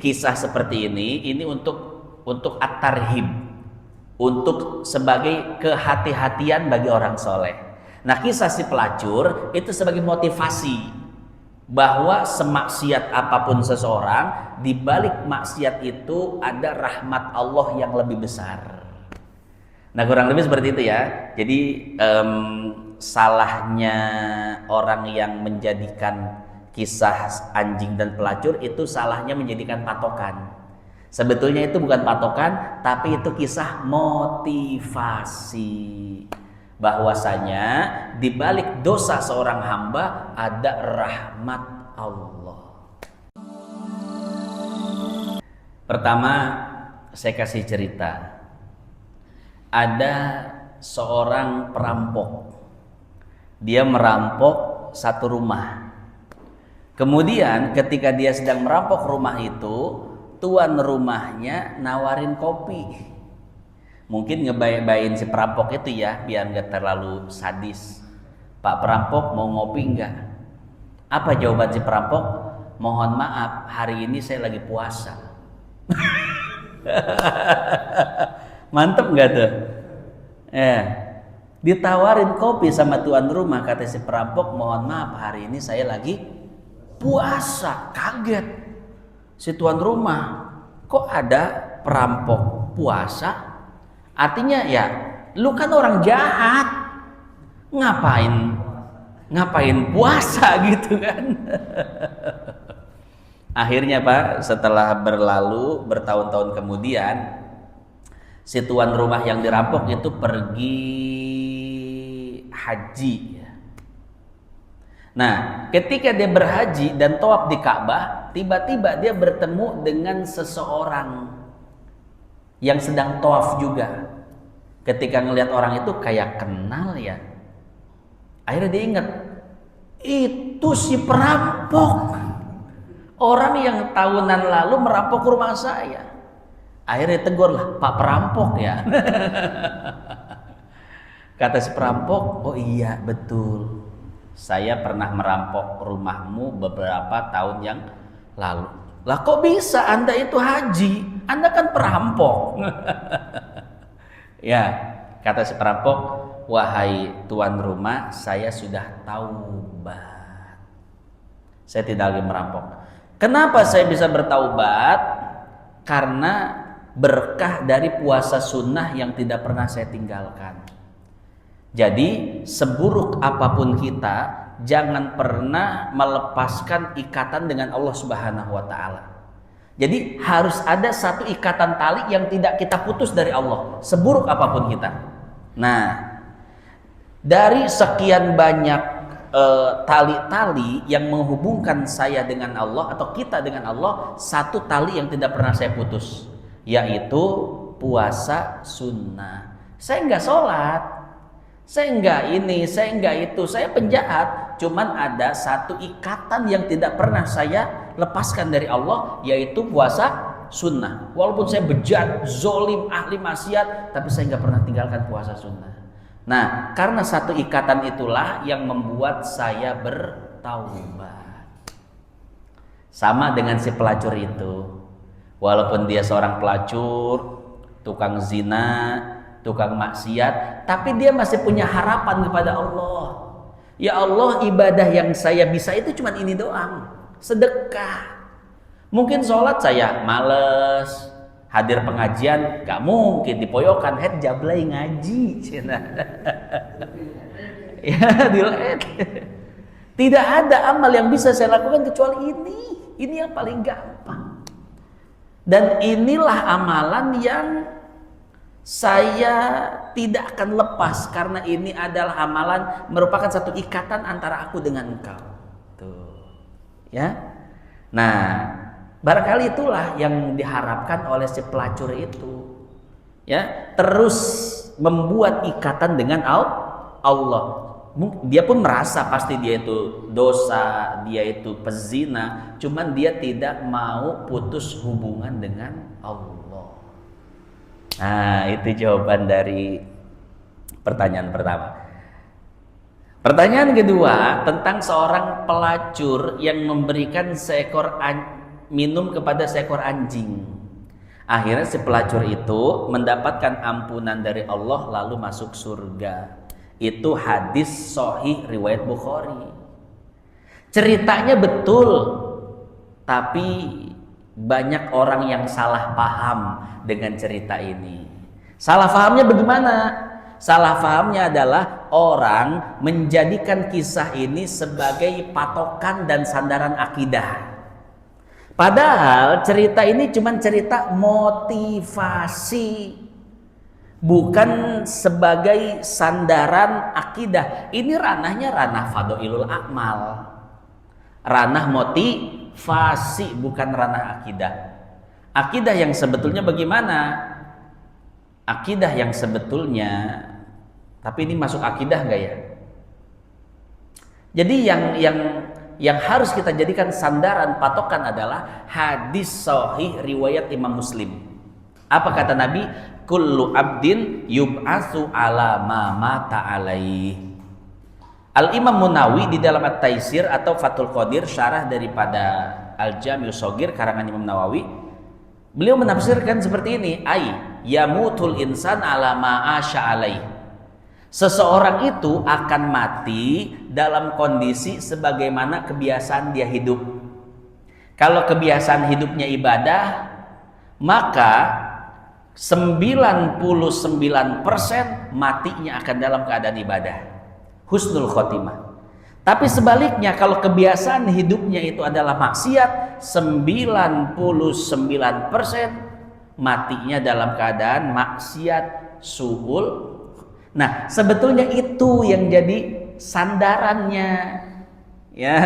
Kisah seperti ini untuk at-tarhib, untuk sebagai kehati-hatian bagi orang soleh. Nah, kisah si pelacur itu sebagai motivasi bahwa semaksiat apapun seseorang, di balik maksiat itu ada rahmat Allah yang lebih besar. Nah, kurang lebih seperti itu ya. Jadi salahnya orang yang menjadikan kisah anjing dan pelacur itu salahnya menjadikan patokan. Sebetulnya itu bukan patokan, tapi itu kisah motivasi. Bahwasanya di balik dosa seorang hamba ada rahmat Allah. Pertama, saya kasih cerita. Ada seorang perampok. Dia merampok satu rumah. Kemudian ketika dia sedang merampok rumah itu, tuan rumahnya nawarin kopi. Mungkin ngebayang-bayangin si perampok itu ya, biar nggak terlalu sadis. Pak perampok, mau ngopi nggak? Apa jawaban si perampok? Mohon maaf, hari ini saya lagi puasa. Mantep nggak tuh? Ditawarin kopi sama tuan rumah, kata si perampok, mohon maaf, hari ini saya lagi puasa. Kaget si tuan rumah, kok ada perampok puasa? Artinya ya, lu kan orang jahat, ngapain puasa gitu kan? Akhirnya Pak, setelah berlalu bertahun-tahun kemudian, si tuan rumah yang dirampok itu pergi haji. Nah, ketika dia berhaji dan tawaf di Ka'bah, tiba-tiba dia bertemu dengan seseorang yang sedang tawaf juga. Ketika ngelihat orang itu kayak kenal ya. Akhirnya dia ingat, itu si perampok, orang yang tahunan lalu merampok rumah saya. Akhirnya tegur lah, Pak perampok ya. Kata si perampok, oh iya betul, saya pernah merampok rumahmu beberapa tahun yang lalu. Lah kok bisa Anda itu haji? Anda kan perampok. Ya, kata si perampok, wahai tuan rumah, saya sudah taubat. Saya tidak lagi merampok. Kenapa saya bisa bertaubat? Karena berkah dari puasa sunnah yang tidak pernah saya tinggalkan. Jadi seburuk apapun kita, jangan pernah melepaskan ikatan dengan Allah Subhanahu wa Ta'ala. Jadi harus ada satu ikatan tali yang tidak kita putus dari Allah, seburuk apapun kita. Nah, dari sekian banyak tali-tali yang menghubungkan saya dengan Allah atau kita dengan Allah, satu tali yang tidak pernah saya putus, yaitu puasa sunnah. Saya nggak sholat, saya nggak ini, saya nggak itu, saya penjahat. Cuman ada satu ikatan yang tidak pernah saya lepaskan dari Allah, yaitu puasa sunnah. Walaupun saya bejat, zolim, ahli maksiat, tapi saya nggak pernah tinggalkan puasa sunnah. Nah, karena satu ikatan itulah yang membuat saya bertaubat. Sama dengan si pelacur itu. Walaupun dia seorang pelacur, tukang zina, tukang maksiat, tapi dia masih punya harapan kepada Allah. Ya Allah, ibadah yang saya bisa itu cuma ini doang, sedekah. Mungkin sholat saya males, hadir pengajian gak mungkin, dipoyokan, head jablay ngaji. Ya, dilet. Tidak ada amal yang bisa saya lakukan kecuali ini yang paling gampang. Dan inilah amalan yang saya tidak akan lepas, karena ini adalah amalan merupakan satu ikatan antara aku dengan engkau. Tuh. Ya. Nah, barangkali itulah yang diharapkan oleh si pelacur itu. Ya, terus membuat ikatan dengan Allah. Dia pun merasa pasti dia itu dosa, dia itu pezina, cuman dia tidak mau putus hubungan dengan Allah. Nah, itu jawaban dari pertanyaan pertama. Pertanyaan kedua tentang seorang pelacur yang memberikan seekor minum kepada seekor anjing. Akhirnya si pelacur itu mendapatkan ampunan dari Allah lalu masuk surga. Itu hadis sahih riwayat Bukhari. Ceritanya betul, tapi banyak orang yang salah paham dengan cerita ini. Salah pahamnya bagaimana? Salah pahamnya adalah orang menjadikan kisah ini sebagai patokan dan sandaran akidah. Padahal cerita ini cuma cerita motivasi, bukan sebagai sandaran akidah. Ini ranahnya ranah fadhailul a'mal, ranah motivasi, bukan ranah akidah. Akidah yang sebetulnya bagaimana? Akidah yang sebetulnya, tapi ini masuk akidah enggak ya? Jadi yang harus kita jadikan sandaran patokan adalah hadis sahih riwayat Imam Muslim. Apa kata Nabi? Kullu abdin yub'atsu ala ma mata alaih. Al-Imam Munawi di dalam At-Taisir atau Fathul Qadir, syarah daripada Al-Jami'us Shaghir karangan Imam Nawawi, beliau menafsirkan seperti ini, yamutul insan ala ma asya alaih. Seseorang itu akan mati dalam kondisi sebagaimana kebiasaan dia hidup. Kalau kebiasaan hidupnya ibadah, maka 99% matinya akan dalam keadaan ibadah, husnul khotimah. Tapi sebaliknya, kalau kebiasaan hidupnya itu adalah maksiat, 99% matinya dalam keadaan maksiat, su'ul. Nah, sebetulnya itu yang jadi sandarannya, ya.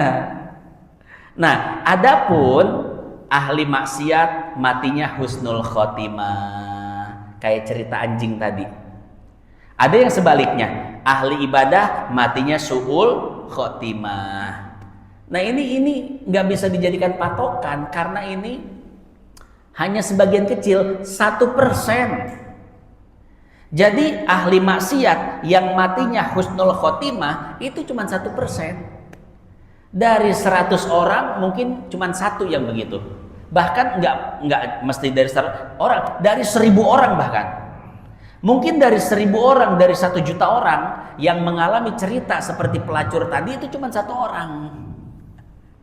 Nah, adapun ahli maksiat matinya husnul khotimah, kayak cerita anjing tadi. Ada yang sebaliknya, ahli ibadah matinya su'ul khotimah. Nah, ini nggak bisa dijadikan patokan karena ini hanya sebagian kecil, 1%. Jadi ahli maksiat yang matinya husnul khotimah itu cuma 1%. Dari 100 orang mungkin cuma 1 yang begitu. Bahkan nggak mesti dari 100 orang, dari 1000 orang bahkan. Mungkin dari 1000 orang, dari 1 juta orang yang mengalami cerita seperti pelacur tadi itu cuma 1 orang.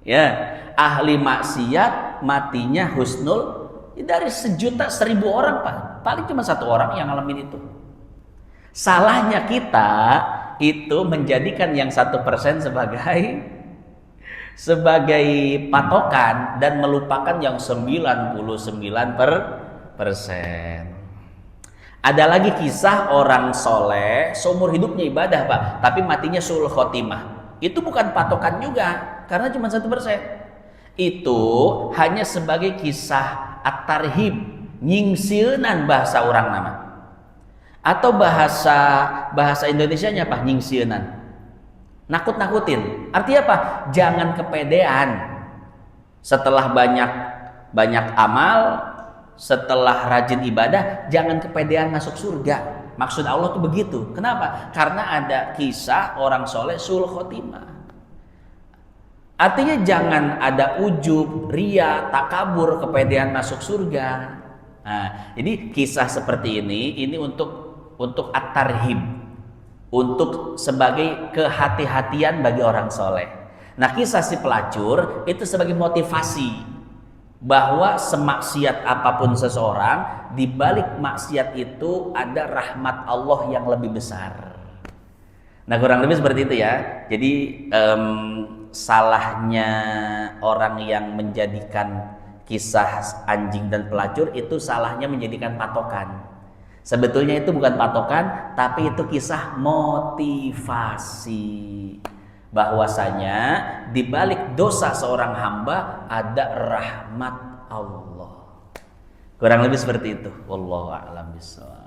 Ya, ahli maksiat matinya husnul, dari 1.000.000 1.000 orang paling cuma 1 orang yang ngalamin itu. Salahnya kita itu menjadikan yang 1% sebagai patokan dan melupakan yang 99%. Ada lagi kisah orang soleh seumur hidupnya ibadah Pak, tapi matinya su'ul khotimah. Itu bukan patokan juga karena cuma 1%. Itu hanya sebagai kisah at-tarhib, nyingsieun bahasa orang nama. Atau bahasa Indonesianya apa? Nyingsieun. Nakut-nakutin. Artinya apa? Jangan kepedean. Setelah banyak amal, setelah rajin ibadah, jangan kepedean masuk surga. Maksud Allah tuh begitu. Kenapa? Karena ada kisah orang soleh su'ul khotimah. Artinya jangan ada ujub, ria, takabur, kepedean masuk surga. Nah, jadi kisah seperti ini untuk at-tarhib, untuk sebagai kehati-hatian bagi orang soleh. Nah, kisah si pelacur itu sebagai motivasi bahwa semaksiat apapun seseorang, di balik maksiat itu ada rahmat Allah yang lebih besar. Nah, kurang lebih seperti itu ya. Jadi salahnya orang yang menjadikan kisah anjing dan pelacur itu salahnya menjadikan patokan. Sebetulnya itu bukan patokan, tapi itu kisah motivasi. Bahwasanya di balik dosa seorang hamba ada rahmat Allah. Kurang lebih seperti itu. Wallahu a'lam bishawab.